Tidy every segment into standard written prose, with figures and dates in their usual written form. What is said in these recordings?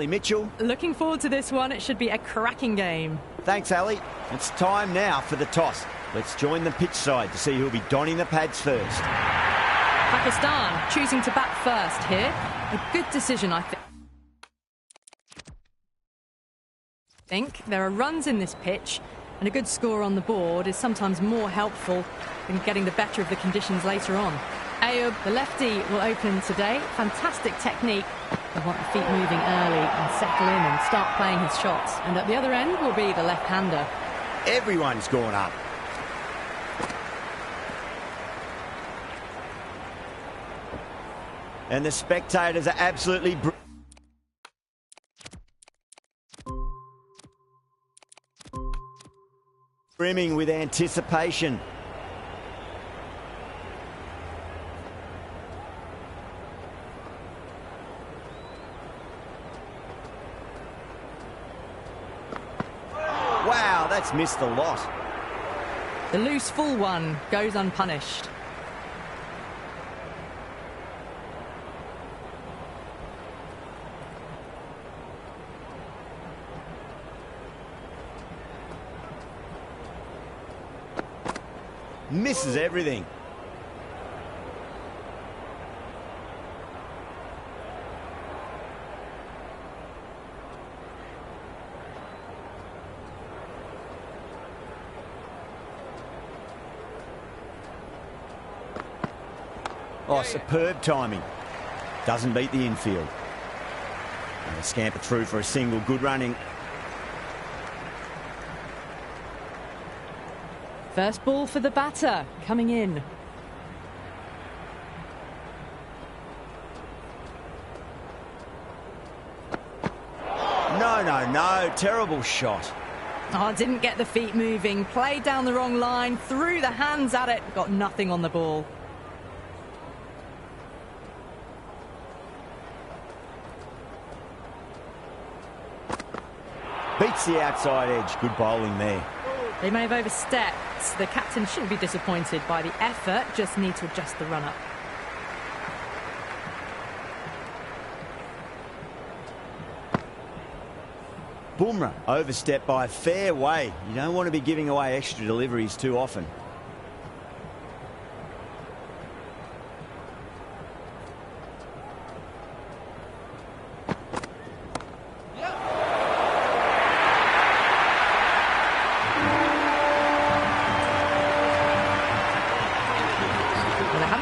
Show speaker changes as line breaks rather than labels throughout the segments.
Mitchell.
Looking forward to this one. It should be a cracking game.
Thanks, Ali. It's time now for the toss. Let's join the pitch side to see who'll be donning the pads first.
Pakistan choosing to bat first here. A good decision, I think. There are runs in this pitch, and a good score on the board is sometimes more helpful than getting the better of the conditions later on. Ayub, the lefty, will open today. Fantastic technique. They want the feet moving early and settle in and start playing his shots. And at the other end will be the left-hander.
Everyone's gone up. And the spectators are absolutely brimming with anticipation. Wow, that's missed a lot.
The loose full one goes unpunished.
Misses everything. Oh, superb timing. Doesn't beat the infield. And they scamper through for a single. Good running.
First ball for the batter, coming in.
No. Terrible shot.
Oh, didn't get the feet moving. Played down the wrong line. Threw the hands at it. Got nothing on the ball.
Beats the outside edge. Good bowling there.
They may have overstepped. The captain shouldn't be disappointed by the effort, just need to adjust the run-up.
Bumrah overstepped by a fair way. You don't want to be giving away extra deliveries too often.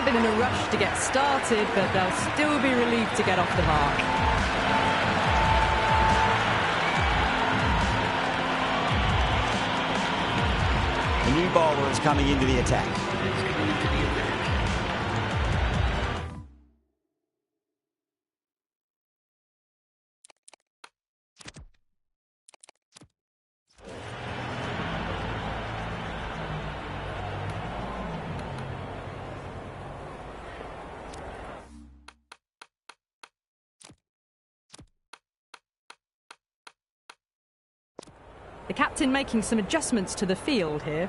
In a rush to get started, but they'll still be relieved to get off the mark.
A new bowler is coming into the attack.
The captain making some adjustments to the field here.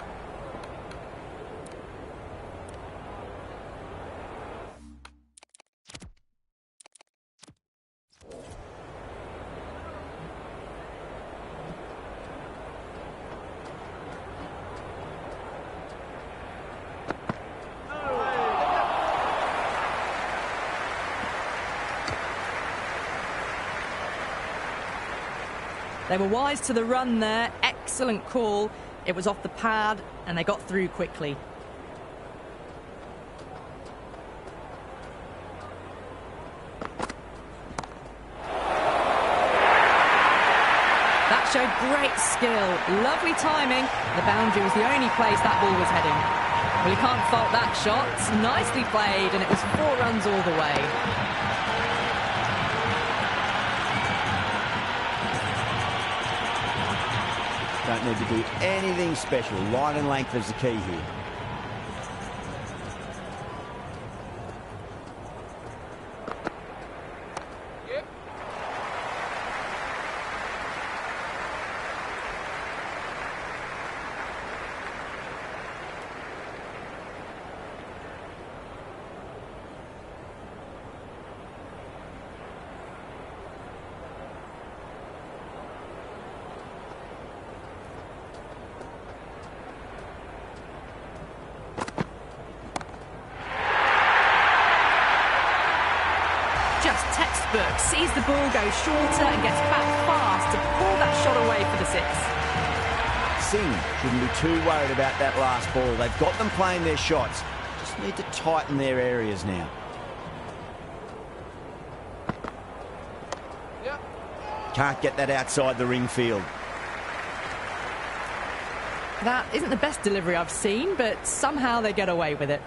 They were wise to the run there. Excellent call. It was off the pad and they got through quickly. That showed great skill. Lovely timing. The boundary was the only place that ball was heading. Well, you can't fault that shot. Nicely played, and it was 4 runs all the way.
Don't need to do anything special. Line and length is the key here.
book, sees the ball go shorter and gets back fast to pull that shot away for the six.
Singh shouldn't be too worried about that last ball. They've got them playing their shots. Just need to tighten their areas now. Can't get that outside the ring field.
That isn't the best delivery I've seen, but somehow they get away with it.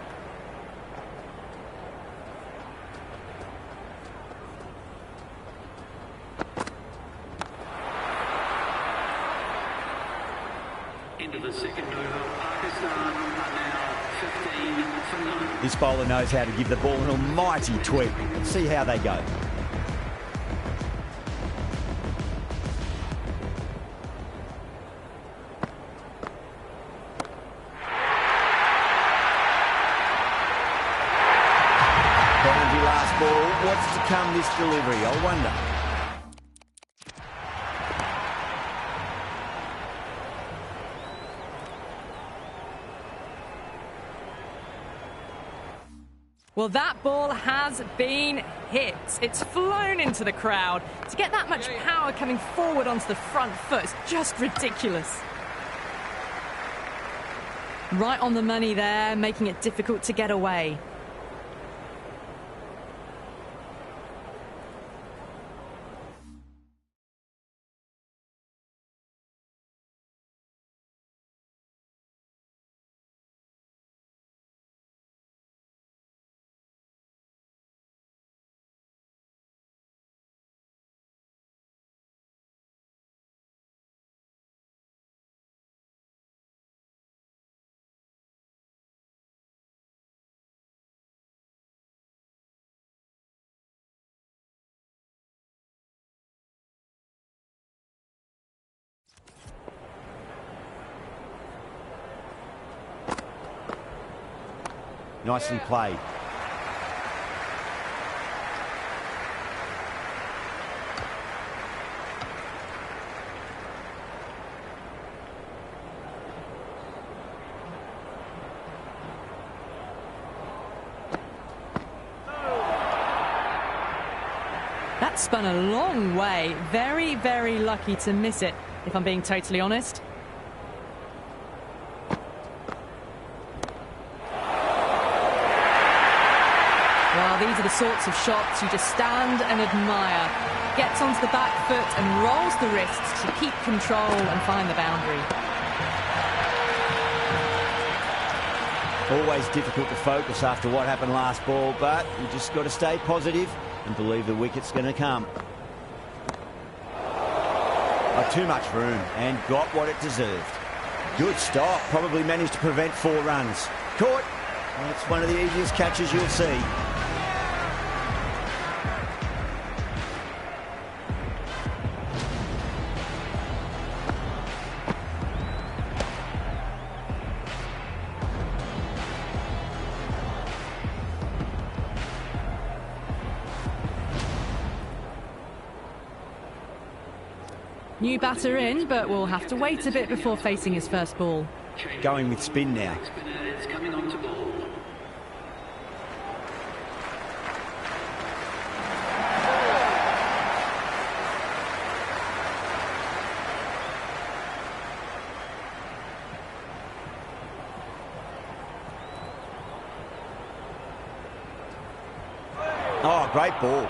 Into the second over, Pakistan are now 15 for 9.
This bowler knows how to give the ball an almighty tweak. Let's see how they go. Last ball. What's to come this delivery? I wonder.
Well, that ball has been hit. It's flown into the crowd. To get that much power coming forward onto the front foot is just ridiculous. Right on the money there, making it difficult to get away.
Nicely played.
That spun a long way. Very, very lucky to miss it, if I'm being totally honest. Well, these are the sorts of shots you just stand and admire. Gets onto the back foot and rolls the wrists to keep control and find the boundary.
Always difficult to focus after what happened last ball, but you just got to stay positive and believe the wicket's going to come. Too much room and got what it deserved. Good stop. Probably managed to prevent 4 runs. Caught. Well, it's one of the easiest catches you'll see.
New batter in, but we'll have to wait a bit before facing his first ball.
Going with spin now.
It's coming on to ball.
Oh, great ball.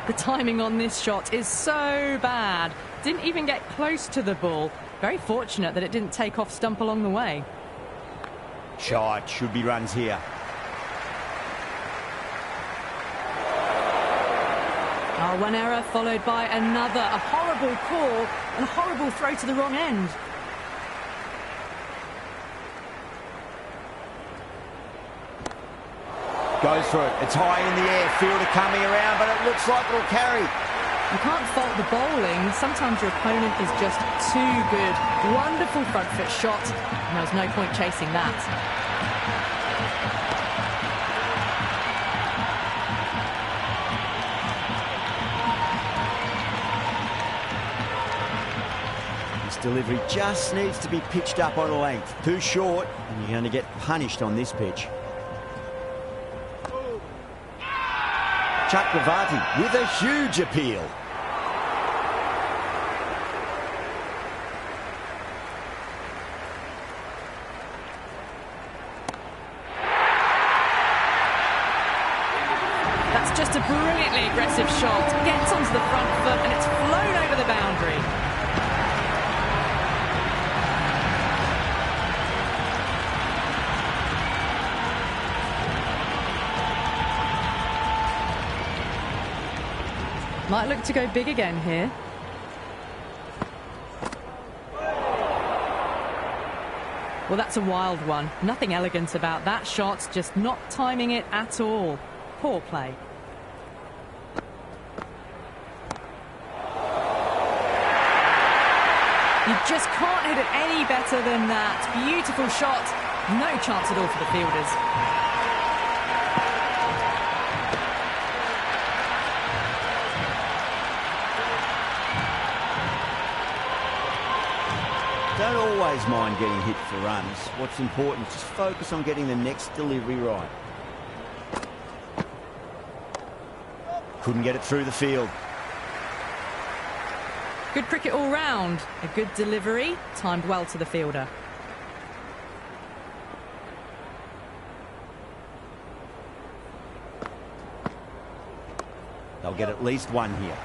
The timing on this shot is so bad. Didn't even get close to the ball. Very fortunate that it didn't take off stump along the way.
Shot. Should be runs here.
Oh, one error followed by another. A horrible call and a horrible throw to the wrong end.
Goes for it. It's high in the air. Fielder coming around, but it looks like it'll carry.
You can't fault the bowling. Sometimes your opponent is just too good. Wonderful front foot shot, and there was no point chasing that.
This delivery just needs to be pitched up on a length. Too short, and you're going to get punished on this pitch. Chakravarti with a huge appeal.
That's just a brilliantly aggressive shot. Gets onto the front foot and it's flown over the boundary. Might look to go big again here. Well, that's a wild one. Nothing elegant about that shot, just not timing it at all. Poor play. You just can't hit it any better than that. Beautiful shot. No chance at all for the fielders.
Don't always mind getting hit for runs. What's important is just focus on getting the next delivery right. Couldn't get it through the field.
Good cricket all round. A good delivery, timed well to the fielder.
They'll get at least one here.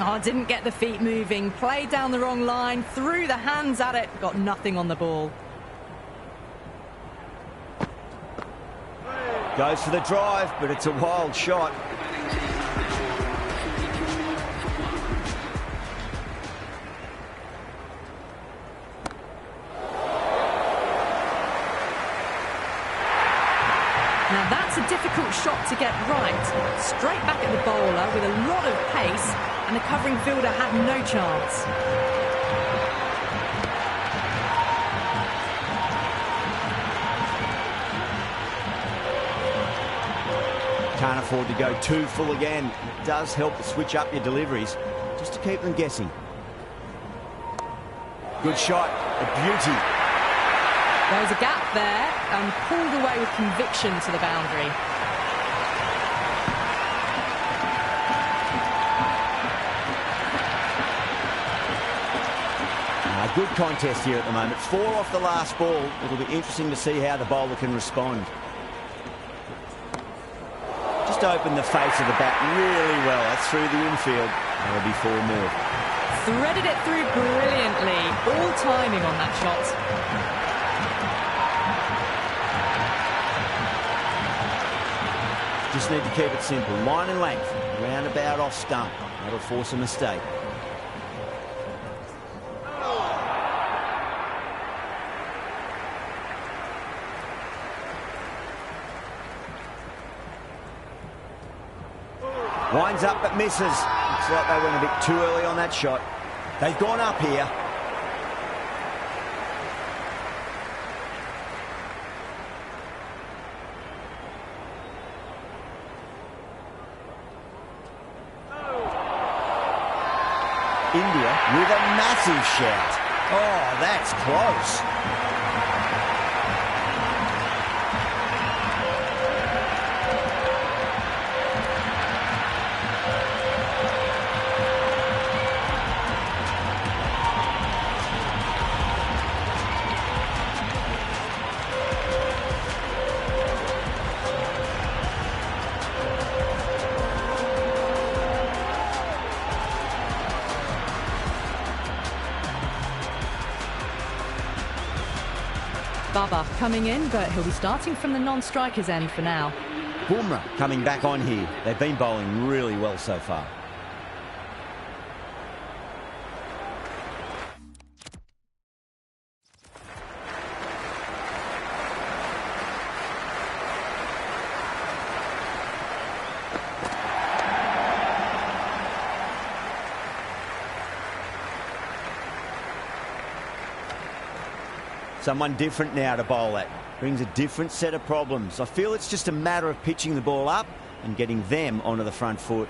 Oh, didn't get the feet moving. Played down the wrong line, threw the hands at it, got nothing on the ball.
Goes for the drive, but it's a wild shot.
Now that's a difficult shot to get right. Straight back at the bowler with a lot of pace, and the covering fielder had no chance.
Can't afford to go too full again. It does help to switch up your deliveries, just to keep them guessing. Good shot, a beauty.
There was a gap there and pulled away with conviction to the boundary.
Good contest here at the moment. 4 off the last ball. It'll be interesting to see how the bowler can respond. Just opened the face of the bat really well. That's through the infield. That'll be 4 more.
Threaded it through brilliantly. All timing on that shot.
Just need to keep it simple. Line and length. Roundabout off stump. That'll force a mistake. Winds up but misses. Looks like they went a bit too early on that shot. They've gone up here. India with a massive shout. Oh, that's close.
Baba coming in, but he'll be starting from the non-strikers end for now.
Bumrah coming back on here. They've been bowling really well so far. Someone different now to bowl at. Brings a different set of problems. I feel it's just a matter of pitching the ball up and getting them onto the front foot.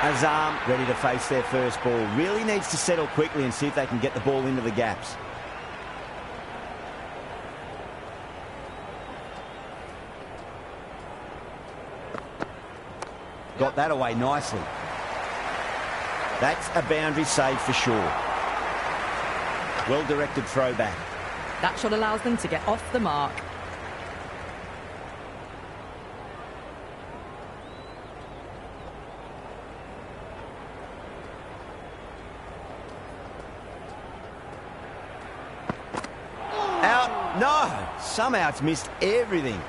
Azam ready to face their first ball. Really needs to settle quickly and see if they can get the ball into the gaps. Got that away nicely. That's a boundary save for sure. Well-directed throwback.
That shot allows them to get off the mark.
Out. No! Somehow it's missed everything.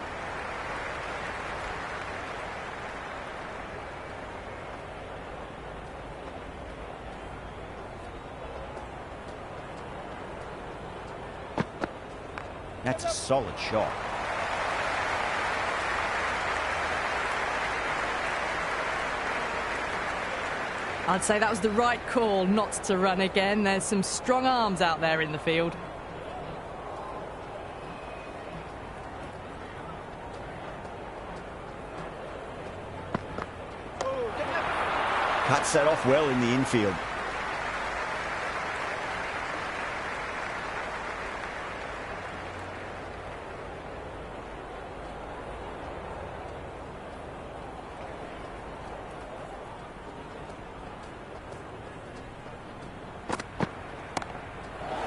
That's a solid shot.
I'd say that was the right call not to run again. There's some strong arms out there in the field.
Cuts that off well in the infield.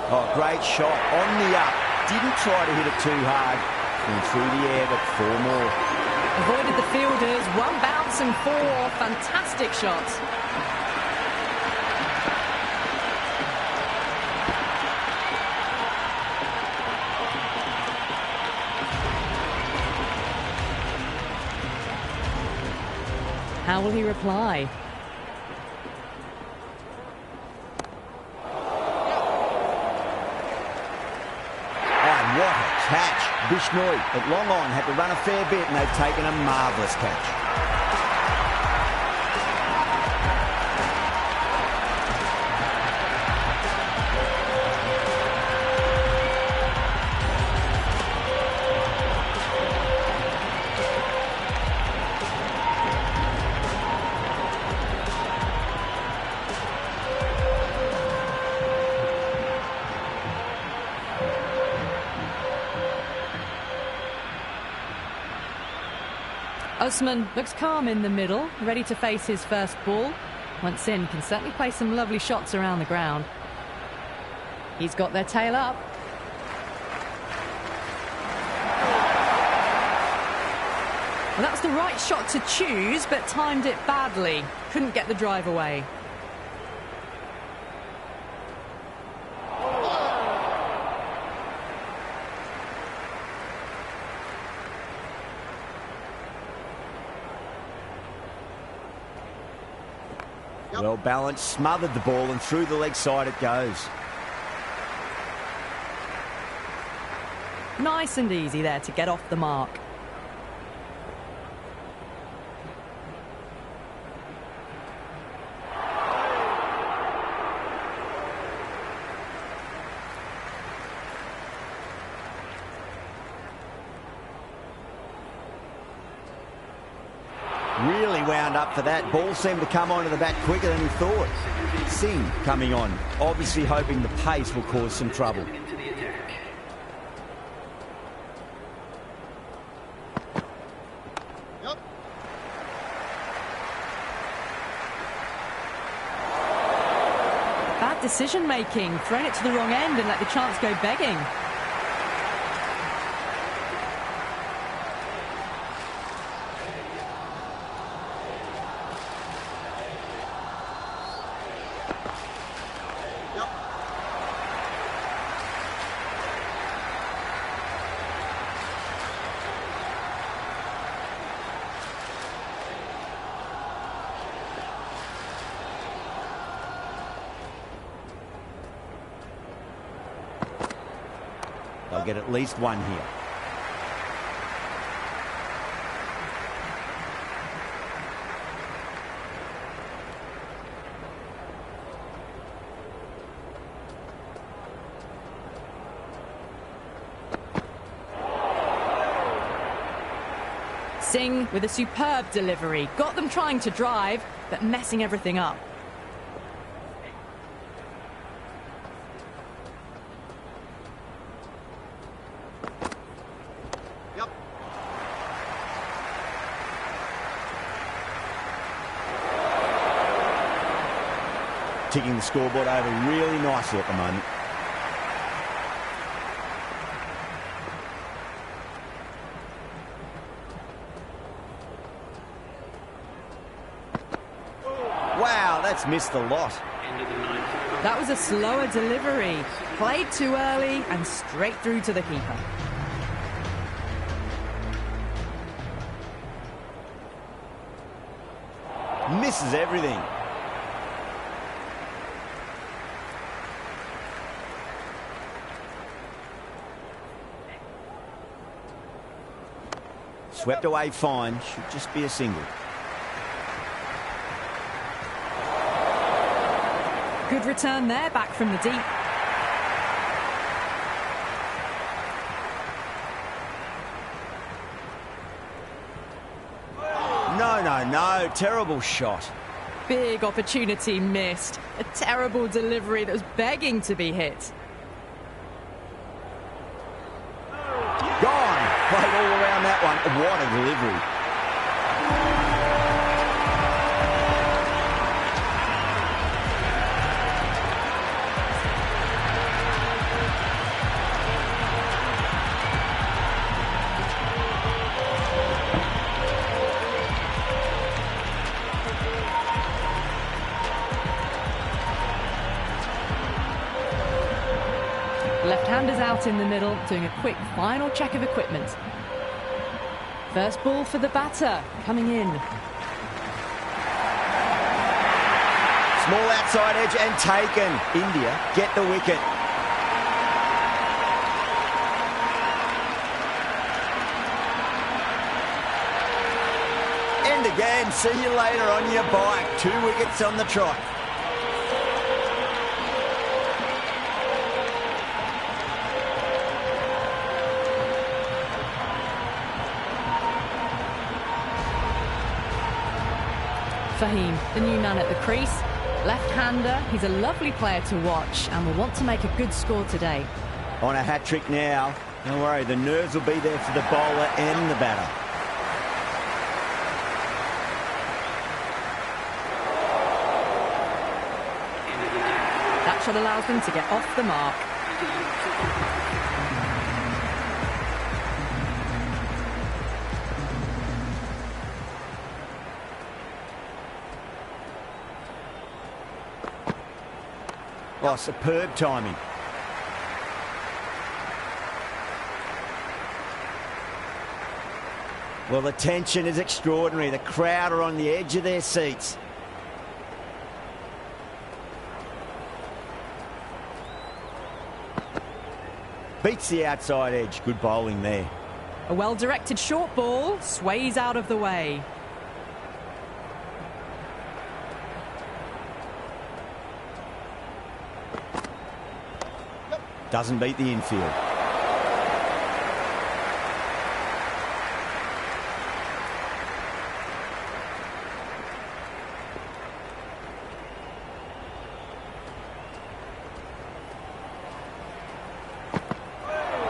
Oh, great shot on the up. Didn't try to hit it too hard. Went through the air, but 4 more.
Avoided the fielders. 1 bounce and 4. Fantastic shots. How will he reply?
What a catch. Bishnoi at long on had to run a fair bit and they've taken a marvellous catch.
Osman looks calm in the middle, ready to face his first ball. Once in, can certainly play some lovely shots around the ground. He's got their tail up. Well, that was the right shot to choose, but timed it badly. Couldn't get the drive away.
Well balanced, smothered the ball and through the leg side it goes.
Nice and easy there to get off the mark.
Really wound up for that. Ball seemed to come onto the bat quicker than he thought. Singh coming on, obviously hoping the pace will cause some trouble.
Bad decision making, thrown it to the wrong end and let the chance go begging.
They'll get at least one here.
Singh with a superb delivery. Got them trying to drive, but messing everything up.
Ticking the scoreboard over really nicely at the moment. Wow, that's missed a lot.
That was a slower delivery. Played too early and straight through to the keeper.
Misses everything. Swept away fine, should just be a single.
Good return there, back from the deep.
No, terrible shot.
Big opportunity missed. A terrible delivery that was begging to be hit.
Gone. Played all around that one. What a delivery.
Left-handers out in the middle, doing a quick final check of equipment. First ball for the batter, coming in.
Small outside edge and taken. India get the wicket. And again, see you later on your bike. 2 wickets on the trot.
Fahim, the new man at the crease. Left-hander, he's a lovely player to watch and will want to make a good score today.
On a hat-trick now. Don't worry, the nerves will be there for the bowler and the batter.
That shot allows them to get off the mark.
Oh, superb timing. Well, the tension is extraordinary. The crowd are on the edge of their seats. Beats the outside edge. Good bowling there.
A well-directed short ball, sways out of the way.
Doesn't beat the infield.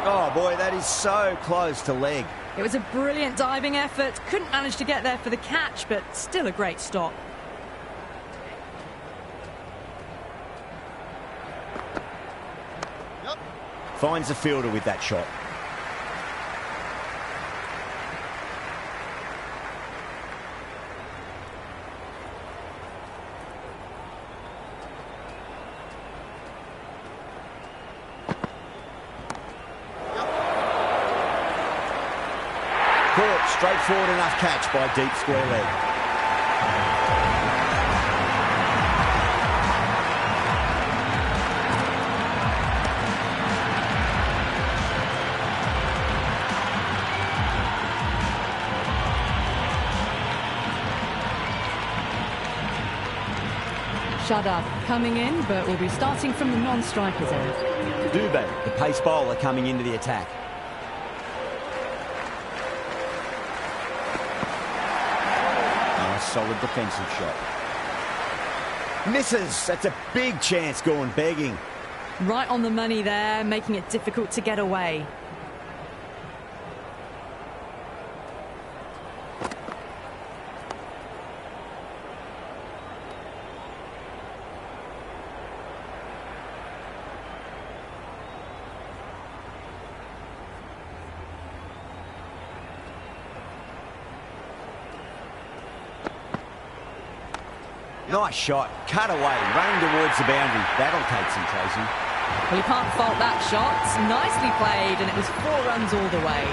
Oh boy, that is so close to leg.
It was a brilliant diving effort. Couldn't manage to get there for the catch, but still a great stop.
Finds the fielder with that shot. Caught, straightforward enough catch by deep square leg.
Shada coming in, but will be starting from the non-strikers end.
Dubé, the pace bowler, coming into the attack. solid defensive shot. Misses. That's a big chance gone begging.
Right on the money there, making it difficult to get away.
Nice shot, cut away, running towards the boundary. That'll take some chasing.
Well, you can't fault that shot. Nicely played, and it was 4 runs all the way.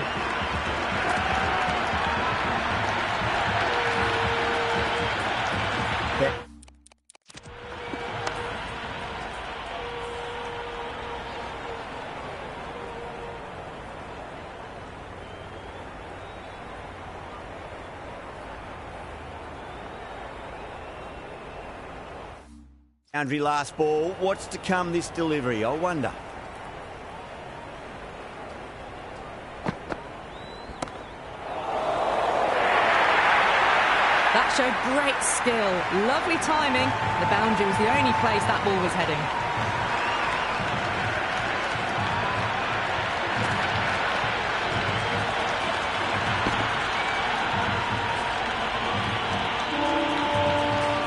Boundary last ball. What's to come this delivery, I wonder.
That showed great skill. Lovely timing. The boundary was the only place that ball was heading.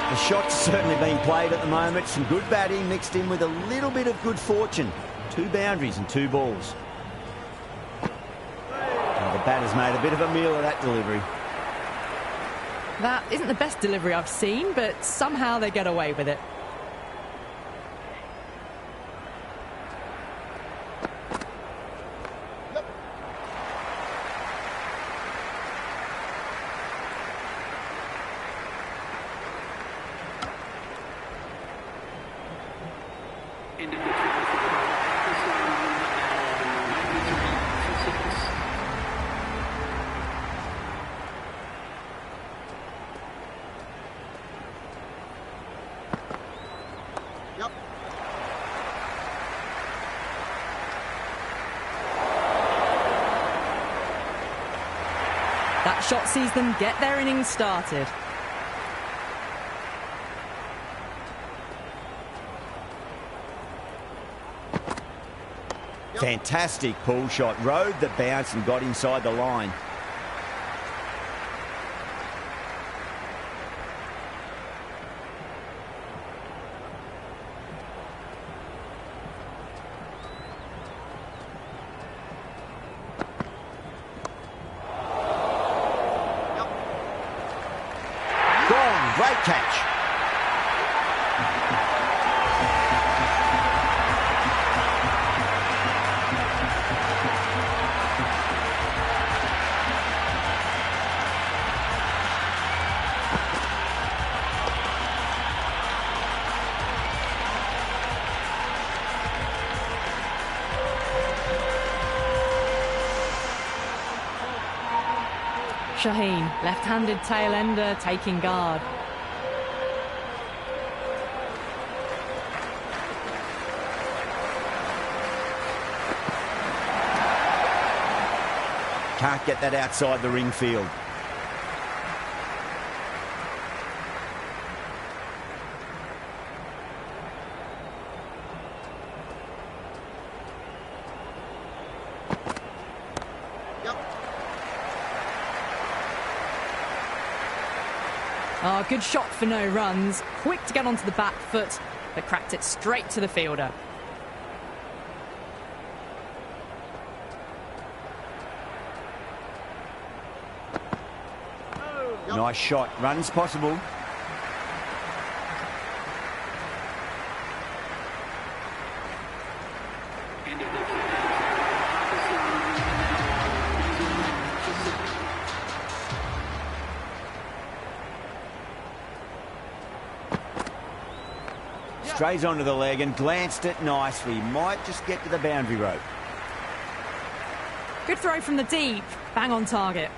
The shot's certainly being played at the moment. Some good batting mixed in with a little bit of good fortune. 2 boundaries and 2 balls. Well, the batter's made a bit of a meal of that delivery.
That isn't the best delivery I've seen, but somehow they get away with it. That shot sees them get their innings started.
Fantastic pull shot. Rode the bounce and got inside the line. Great catch.
Shaheen, left-handed tail ender, taking guard.
Can't get that outside the ring field.
Oh, good shot for no runs. Quick to get onto the back foot, but cracked it straight to the fielder.
Nice shot. Runs possible. Strays onto the leg and glanced it nicely. Might just get to the boundary rope.
Good throw from the deep. Bang on target.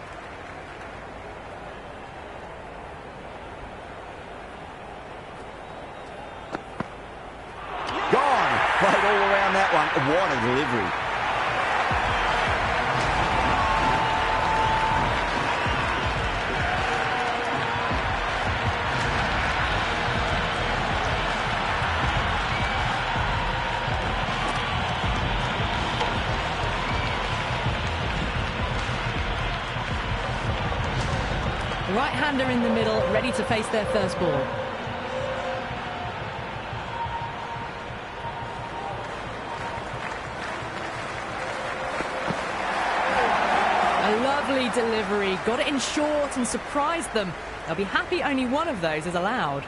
Gone. Played all around that one. What a delivery.
Right-hander in the middle, ready to face their first ball. A lovely delivery, got it in short and surprised them. They'll be happy only one of those is allowed.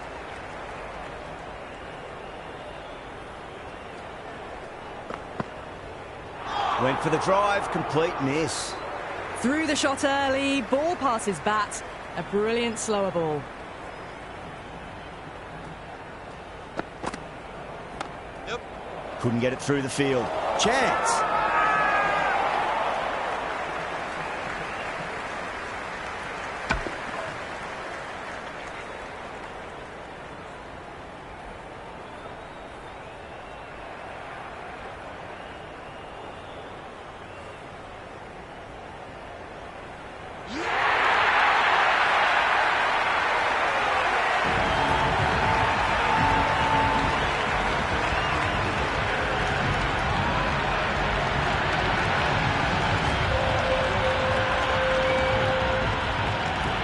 Went for the drive, complete miss.
Through the shot early, ball past his bat. A brilliant slower ball.
Yep. Couldn't get it through the field. Chance.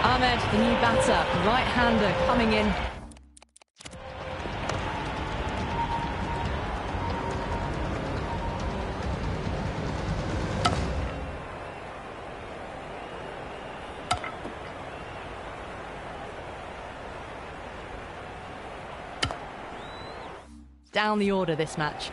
Ahmed, the new batter, right-hander coming in. Down the order this match.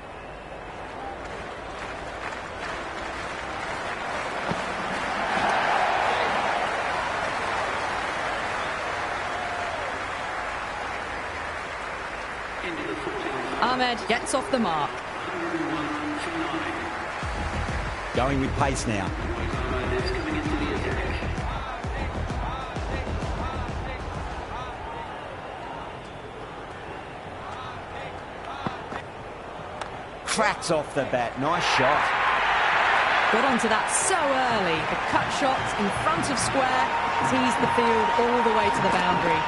Ahmed gets off the mark.
Going with pace now. Cracks off the bat. Nice shot.
Got onto that so early. The cut shot in front of square teased the field all the way to the boundary.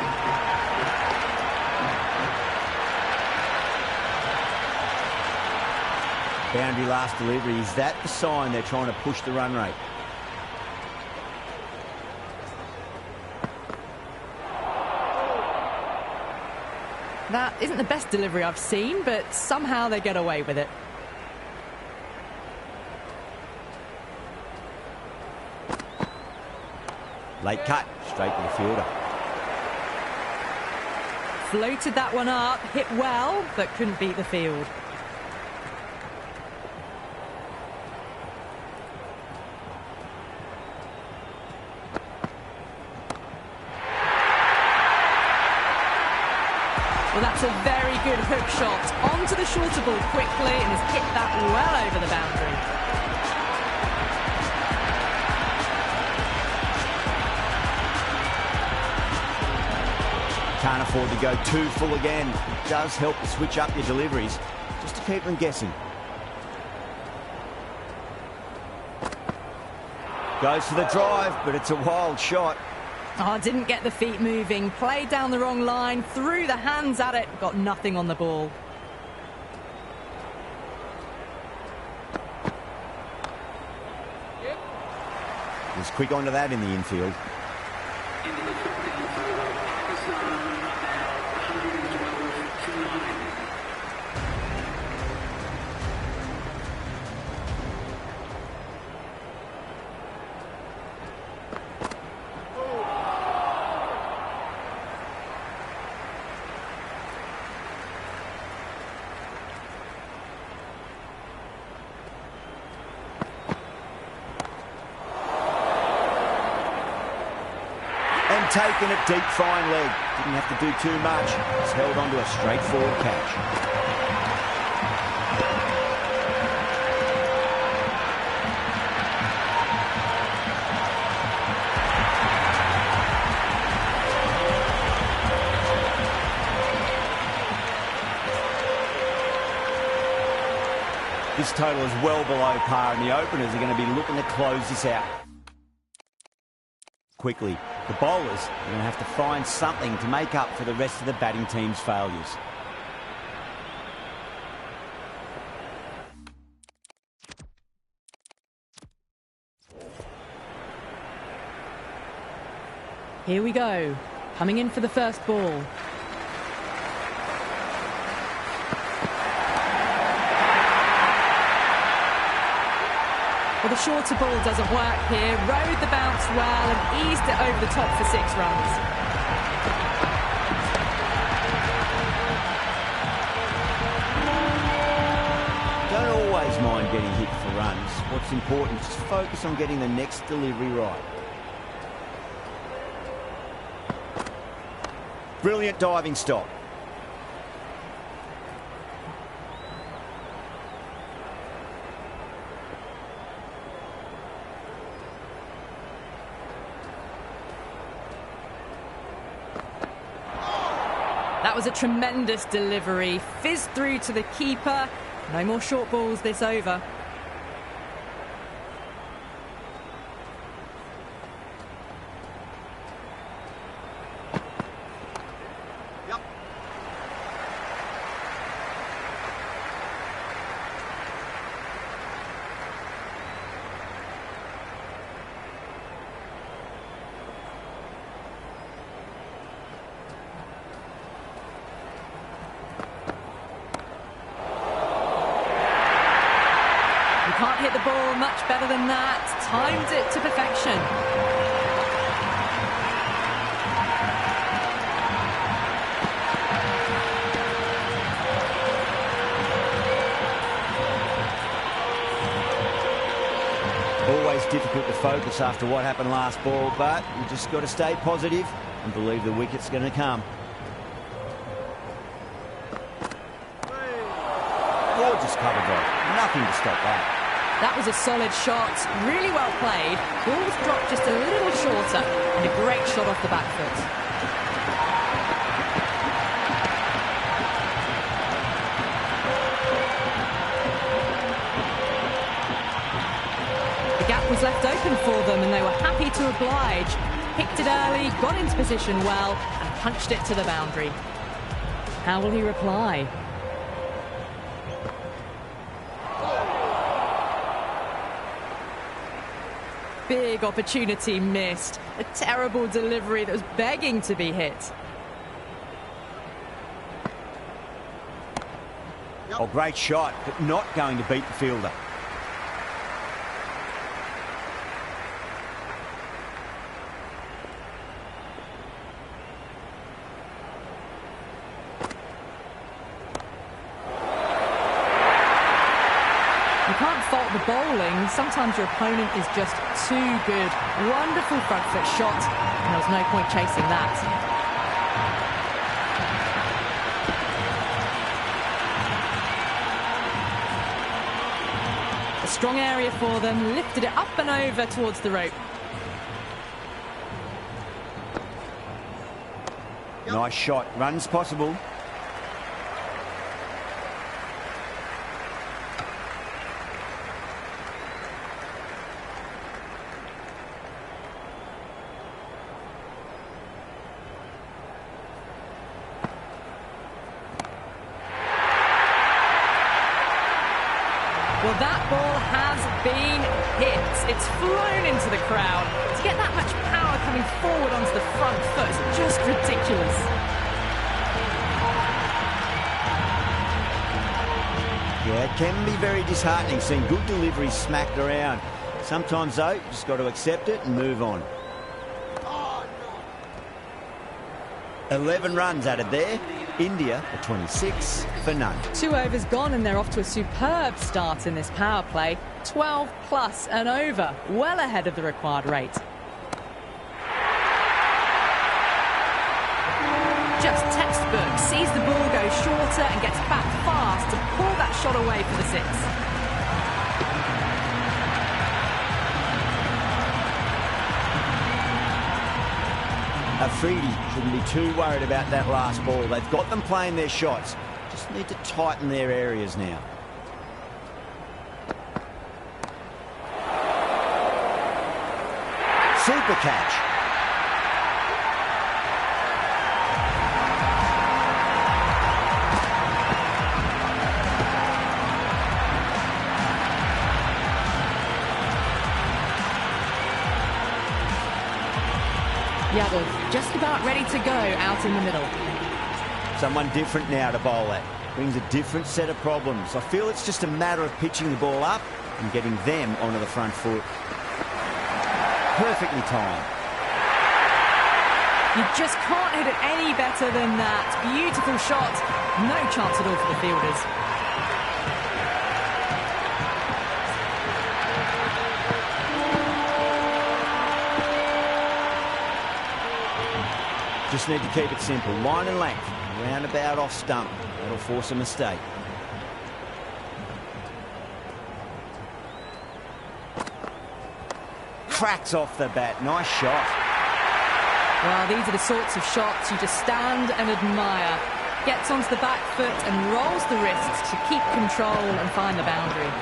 Boundary last delivery. Is that the sign they're trying to push the run rate?
That isn't the best delivery I've seen, but somehow they get away with it.
Late cut, straight to the fielder.
Floated that one up, hit well, but couldn't beat the field. Well, that's a very good hook shot. Onto the shorter ball quickly and has hit that well over the boundary.
Can't afford to go too full again. It does help to switch up your deliveries, just to keep them guessing. Goes for the drive, but it's a wild shot.
Oh, didn't get the feet moving, played down the wrong line, threw the hands at it, got nothing on the ball.
He's quick onto that in the infield. Taking it deep, fine leg. Didn't have to do too much. It's held onto a straightforward catch. This total is well below par, and the openers are going to be looking to close this out quickly. The bowlers are going to have to find something to make up for the rest of the batting team's failures.
Here we go. Coming in for the first ball. Well, the shorter ball doesn't work here. Rode the bounce well and eased it over the top for 6 runs.
Don't always mind getting hit for runs. What's important is focus on getting the next delivery right. Brilliant diving stop.
That was a tremendous delivery. Fizzed through to the keeper. No more short balls this over. Can't hit the ball much better than that. Timed it to perfection.
Always difficult to focus after what happened last ball, but you just got to stay positive and believe the wicket's going to come. Gorgeous cover drive. Nothing to stop that.
That was a solid shot, really well played. Ball was dropped just a little shorter, and a great shot off the back foot. The gap was left open for them, and they were happy to oblige. Picked it early, got into position well, and punched it to the boundary. How will he reply? Big opportunity missed. A terrible delivery that was begging to be hit.
Oh, great shot, but not going to beat the fielder.
You can't fault the bowling. Sometimes your opponent is just too good. Wonderful front foot shot, and there was no point chasing that. A strong area for them, lifted it up and over towards the rope.
Nice shot, runs possible.
Well, that ball has been hit. It's flown into the crowd. To get that much power coming forward onto the front foot is just ridiculous.
Yeah, it can be very disheartening seeing good deliveries smacked around. Sometimes, though, you just got to accept it and move on. 11 runs added there. India are 26 for none.
2 overs gone and they're off to a superb start in this power play. 12 plus and over, well ahead of the required rate. Just textbook, sees the ball go shorter and gets back fast to pull that shot away for the 6.
Afridi shouldn't be too worried about that last ball. They've got them playing their shots. Just need to tighten their areas now. Super catch.
Yadav just about ready to go out in the middle.
Someone different now to bowl at. Brings a different set of problems. I feel it's just a matter of pitching the ball up and getting them onto the front foot. Perfectly timed.
You just can't hit it any better than that. Beautiful shot. No chance at all for the fielders.
Just need to keep it simple. Line and length. Roundabout off stump. That'll force a mistake. Cracks off the bat. Nice shot.
Well, these are the sorts of shots you just stand and admire. Gets onto the back foot and rolls the wrists to keep control and find the boundary.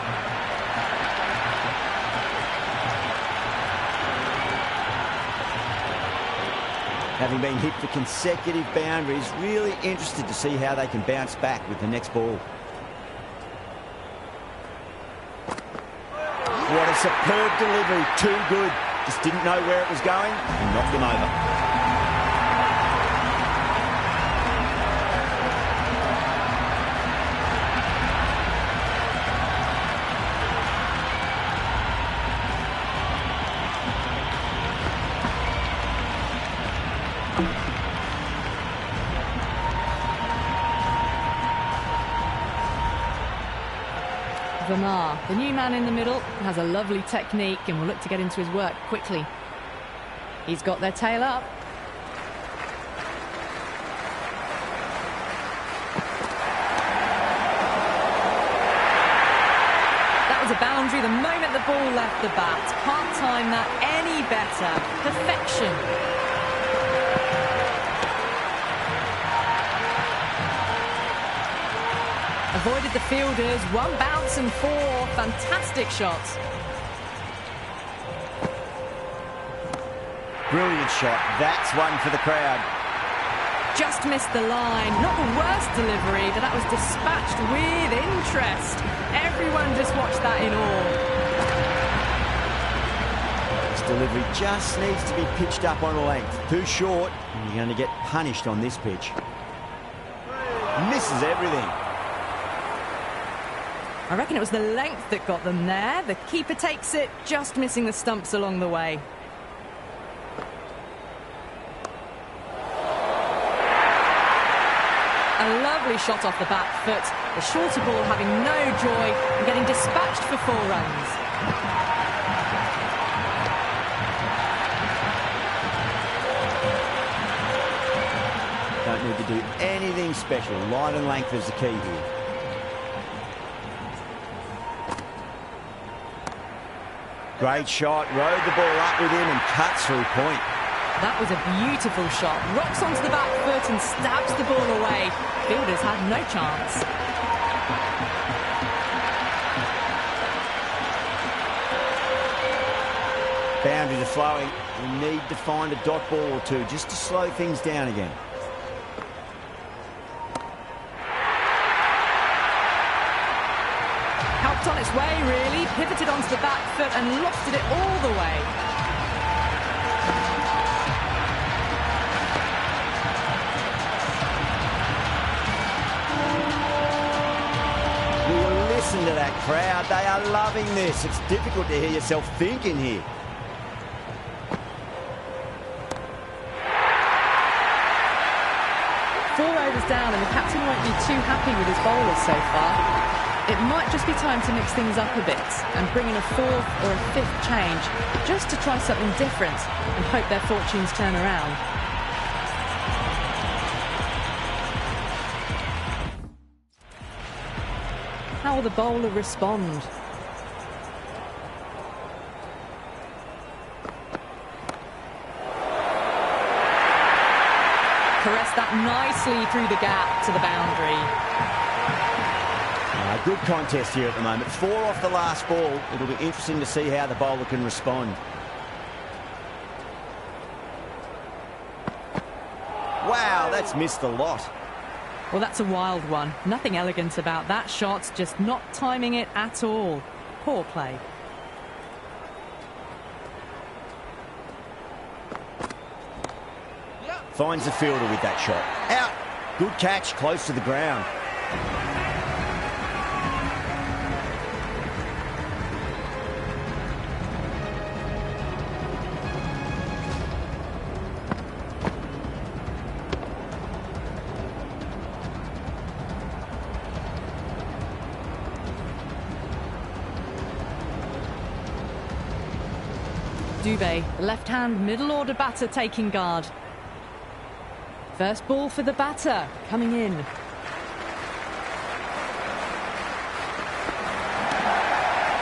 Having been hit for consecutive boundaries, really interested to see how they can bounce back with the next ball. What a superb delivery, too good. Just didn't know where it was going and knocked him over.
The new man in the middle has a lovely technique and will look to get into his work quickly. He's got their tail up. That was a boundary the moment the ball left the bat. Can't time that any better. Perfection. Avoided the fielders, one bounce and four. Fantastic shots.
Brilliant shot. That's one for the crowd.
Just missed the line. Not the worst delivery, but that was dispatched with interest. Everyone just watched that in awe.
This delivery just needs to be pitched up on a length. Too short, and you're going to get punished on this pitch. Misses everything.
I reckon it was the length that got them there. The keeper takes it, just missing the stumps along the way. A lovely shot off the back foot. The shorter ball having no joy and getting dispatched for 4 runs.
Don't need to do anything special. Line and length is the key here. Great shot, rode the ball up with him and cuts through point.
That was a beautiful shot. Rocks onto the back foot and stabs the ball away. Fielders had no chance.
Boundaries are flowing. We need to find a dot ball or two just to slow things down again.
Helped on its way, really. Pivoted onto the back foot and lofted it all the way.
Listen to that crowd. They are loving this. It's difficult to hear yourself thinking here.
Four overs down and the captain won't be too happy with his bowlers so far. It might just be time to mix things up a bit and bring in a 4th or a 5th change just to try something different and hope their fortunes turn around. How will the bowler respond? Caressed that nicely through the gap to the boundary.
Good contest here at the moment. 4 off the last ball. It'll be interesting to see how the bowler can respond. Wow, that's missed a lot.
Well, that's a wild one. Nothing elegant about that shot, just not timing it at all. Poor play.
Finds the fielder with that shot. Out. Good catch, close to the ground.
Dubé, the left-hand middle-order batter taking guard. First ball for the batter, coming in.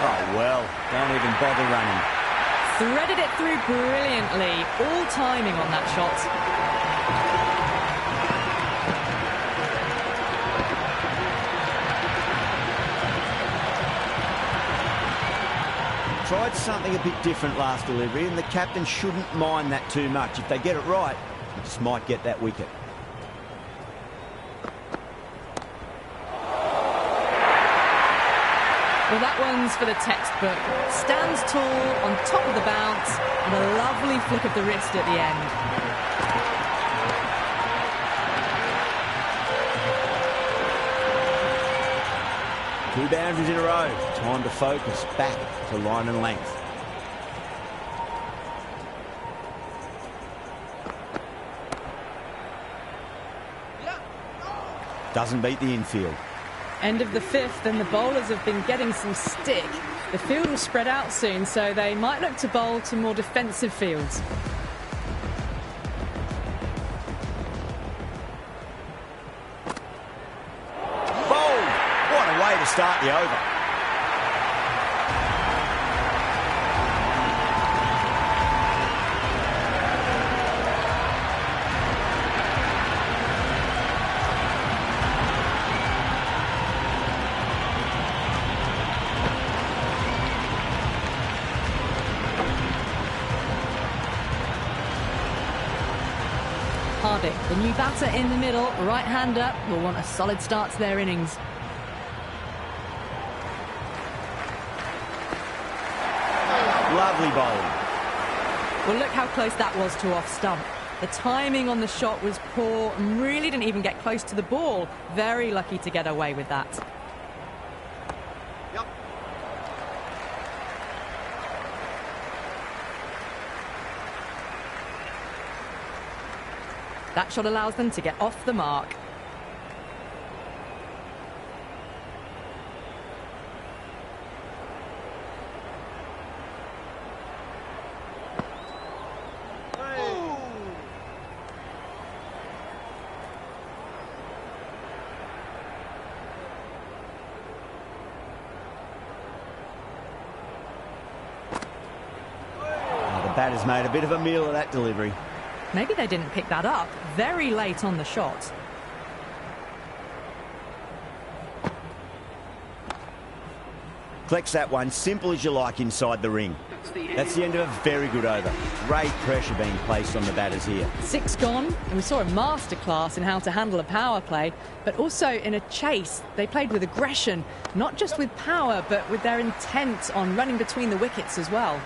Oh, well, don't even bother running.
Threaded it through brilliantly, all timing on that shot.
Tried something a bit different last delivery, and the captain shouldn't mind that too much. If they get it right, he just might get that wicket.
Well, that one's for the textbook. Stands tall, on top of the bounce, and a lovely flick of the wrist at the end.
Two boundaries in a row. Time to focus back to line and length. Doesn't beat the infield.
End of the fifth, and the bowlers have been getting some stick. The field will spread out soon, so they might look to bowl to more defensive fields.
To start the over.
Hardik, the new batter in the middle, right-hander, will want a solid start to their innings.
Lovely bowling.
Well, look how close that was to off stump. The timing on the shot was poor and really didn't even get close to the ball. Very lucky to get away with that.
Yep.
That shot allows them to get off the mark.
Batter's made a bit of a meal of that delivery.
Maybe they didn't pick that up very late on the shot.
Collects that one, simple as you like, inside the ring. That's the end of a very good over. Great pressure being placed on the batters here.
6 gone, and we saw a masterclass in how to handle a power play, but also in a chase. They played with aggression, not just with power, but with their intent on running between the wickets as well.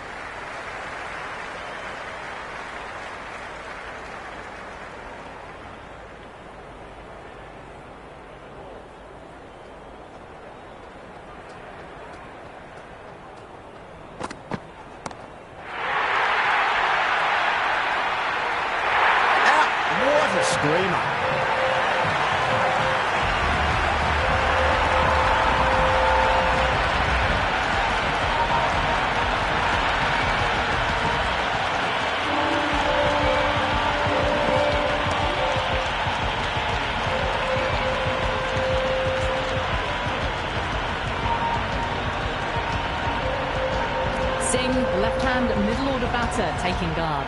Singh, left-hand middle-order batter, taking guard.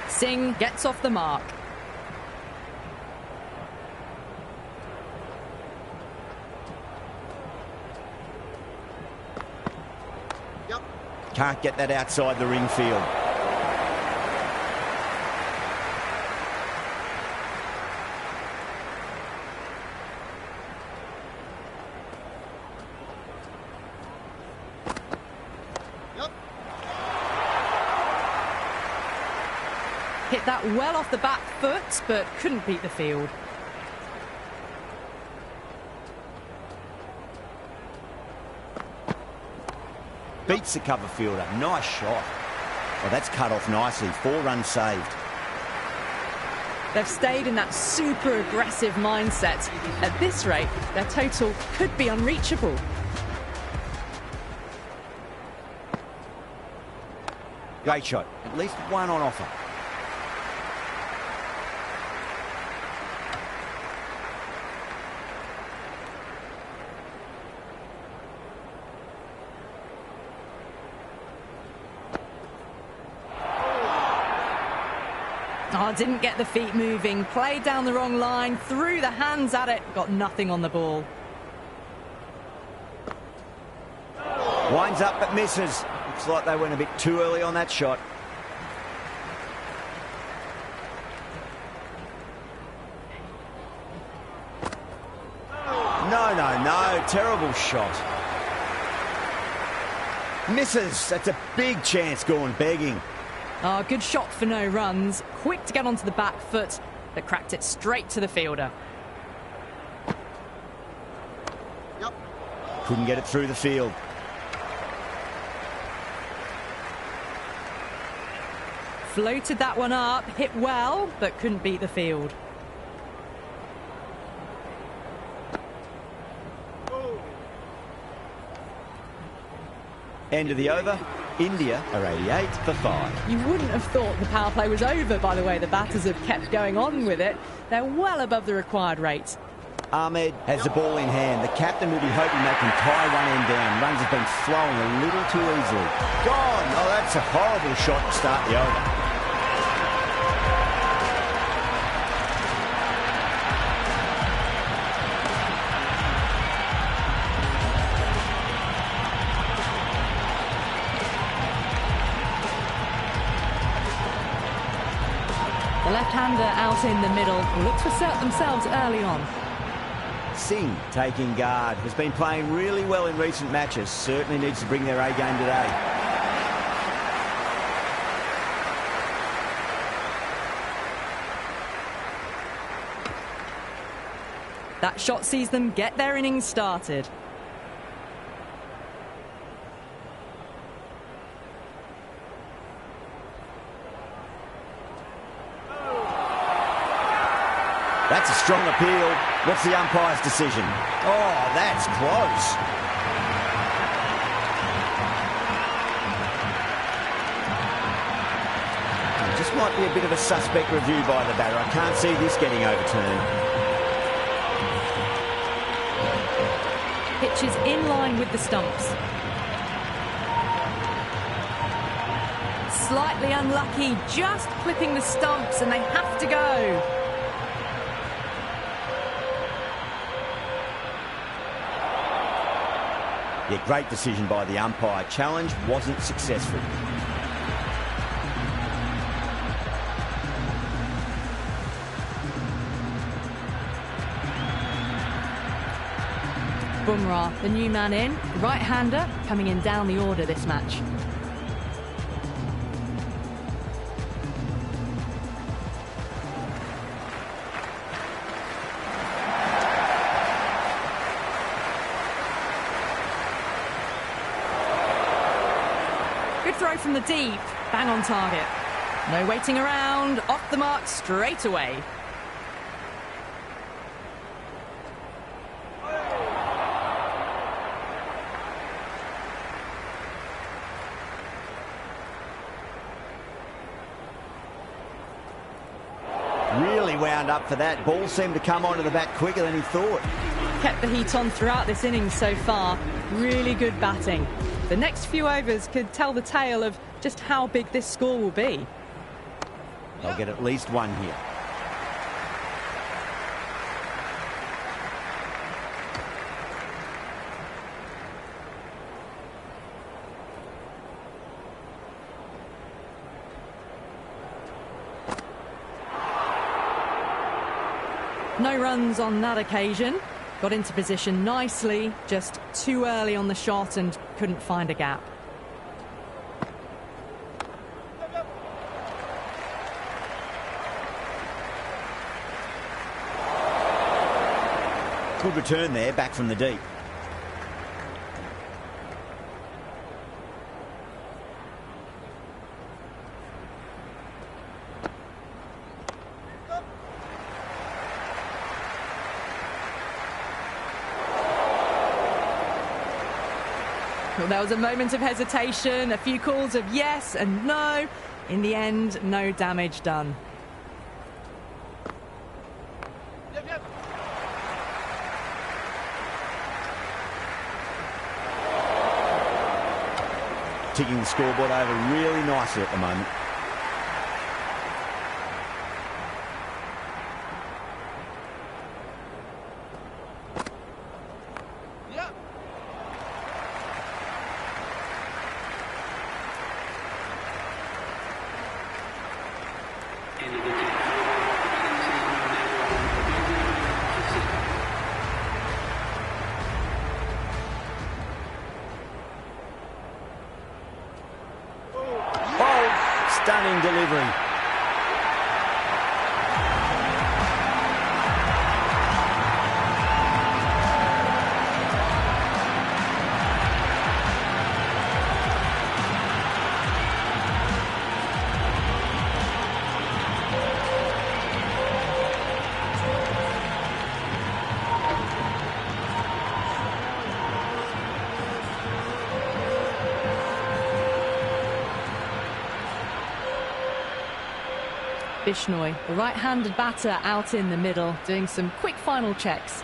Singh gets off the mark.
Can't get that outside the ring field.
Hit that well off the back foot, but couldn't beat the field.
Beats the cover fielder. Nice shot. Well, that's cut off nicely. 4 runs saved.
They've stayed in that super aggressive mindset. At this rate, their total could be unreachable.
Great shot. At least one on offer.
Oh, didn't get the feet moving, played down the wrong line, threw the hands at it, got nothing on the ball.
Winds up but misses. Looks like they went a bit too early on that shot. No. Terrible shot. Misses. That's a big chance going begging.
Oh, good shot for no runs. Quick to get onto the back foot, but cracked it straight to the fielder.
Couldn't get it through the field.
Floated that one up, hit well, but couldn't beat the field.
End of the over. India are 88 for 5.
You wouldn't have thought the power play was over by the way the batters have kept going on with it. They're well above the required rate.
Ahmed has the ball in hand. The captain will be hoping they can tie one end down. Runs have been flowing a little too easily. Gone! Oh, that's a horrible shot to start the over.
The left-hander out in the middle looked to assert themselves early on.
Singh taking guard. Has been playing really well in recent matches. Certainly needs to bring their A game today.
That shot sees them get their innings started.
That's a strong appeal. What's the umpire's decision? Oh, that's close. Just might be a bit of a suspect review by the batter. I can't see this getting overturned.
Pitch is in line with the stumps. Slightly unlucky, just clipping the stumps, and they have to go.
Yeah, great decision by the umpire. Challenge wasn't successful.
Bumrah, the new man in, right-hander, coming in down the order this match. Good throw from the deep, bang on target. No waiting around, off the mark straight away.
Really wound up for that. Ball seemed to come onto the bat quicker than he thought.
Kept the heat on throughout this innings so far. Really good batting. The next few overs could tell the tale of just how big this score will be.
They'll get at least one here.
No runs on that occasion. Got into position nicely, just too early on the shot and couldn't find a gap.
Good return there, back from the deep.
Well, there was a moment of hesitation, a few calls of yes and no. In the end, no damage done.
Ticking the scoreboard over really nicely at the moment. Stunning delivery.
Bishnoi, the right-handed batter, out in the middle, doing some quick final checks.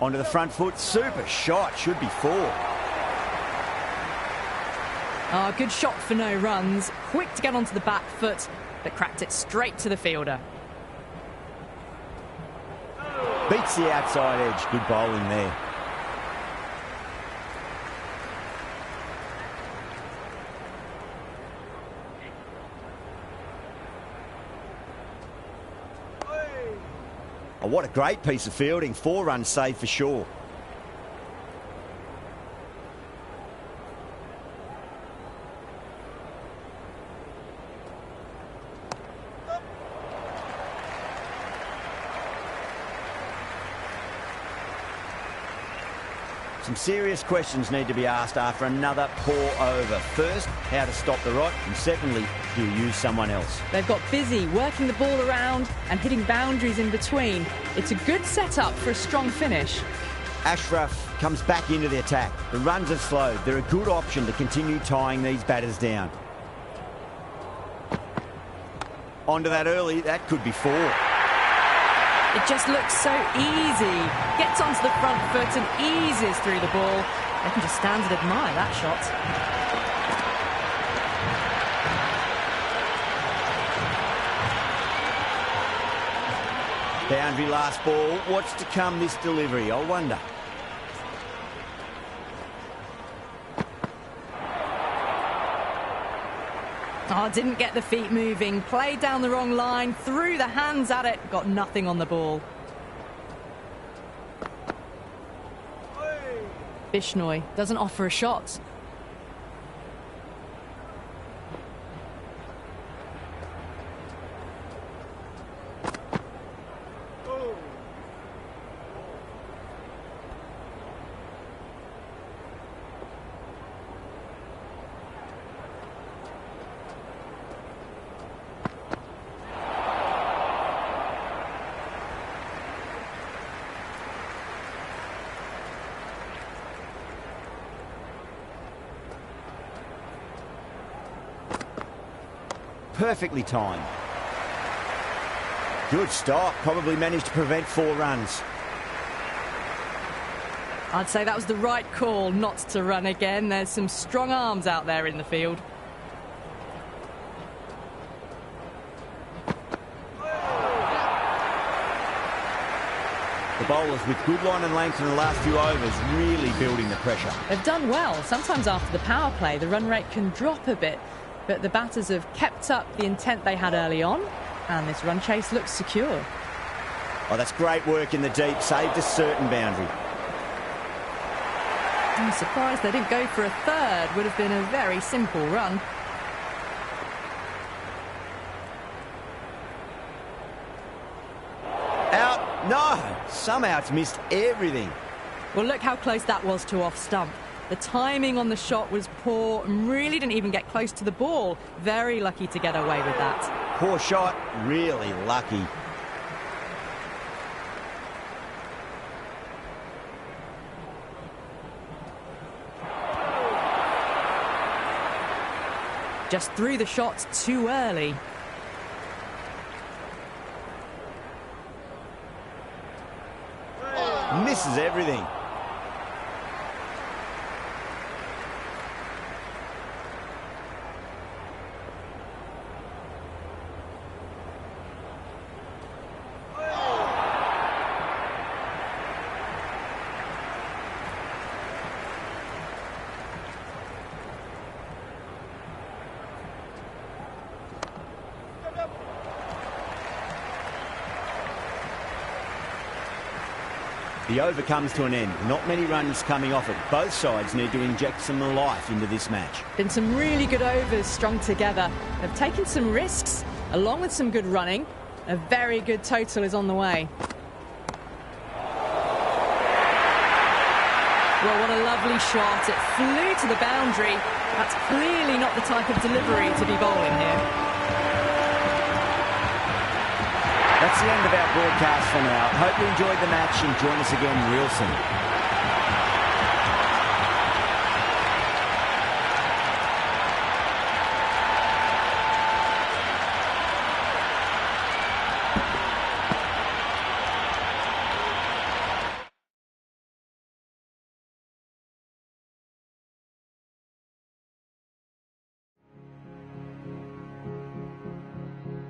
Onto the front foot, super shot, should be 4.
Ah, good shot for no runs. Quick to get onto the back foot, but cracked it straight to the fielder.
Beats the outside edge, good bowling there. Oh, what a great piece of fielding. 4 runs saved for sure. Some serious questions need to be asked after another poor over. First, how to stop the rot, and secondly, do you use someone else?
They've got busy working the ball around and hitting boundaries in between. It's a good setup for a strong finish.
Ashraf comes back into the attack. The runs have slowed. They're a good option to continue tying these batters down. Onto that early, that could be 4.
It just looks so easy. Gets onto the front foot and eases through the ball. They can just stand and admire that shot.
Boundary last ball. What's to come this delivery, I wonder.
Oh, didn't get the feet moving. Played down the wrong line. Threw the hands at it. Got nothing on the ball. Bishnoi doesn't offer a shot.
Perfectly timed. Good stop. Probably managed to prevent 4 runs.
I'd say that was the right call not to run again. There's some strong arms out there in the field.
The bowlers with good line and length in the last few overs really building the pressure.
They've done well. Sometimes after the power play, the run rate can drop a bit. but the batters have kept up the intent they had early on, and this run chase looks secure.
Oh, that's great work in the deep, saved a certain boundary.
I'm surprised they didn't go for a third. Would have been a very simple run.
Out. No! Somehow it's missed everything.
Well, look how close that was to off stump. The timing on the shot was poor and really didn't even get close to the ball. Very lucky to get away with that.
Poor shot, really lucky.
Just threw the shots too early.
Misses everything. The over comes to an end. Not many runs coming off it. Both sides need to inject some life into this match.
Been some really good overs strung together. They've taken some risks, along with some good running. A very good total is on the way. Well, what a lovely shot. It flew to the boundary. That's clearly not the type of delivery to be bowling here.
That's the end of our broadcast for now. Hope you enjoyed the match and join us again real soon.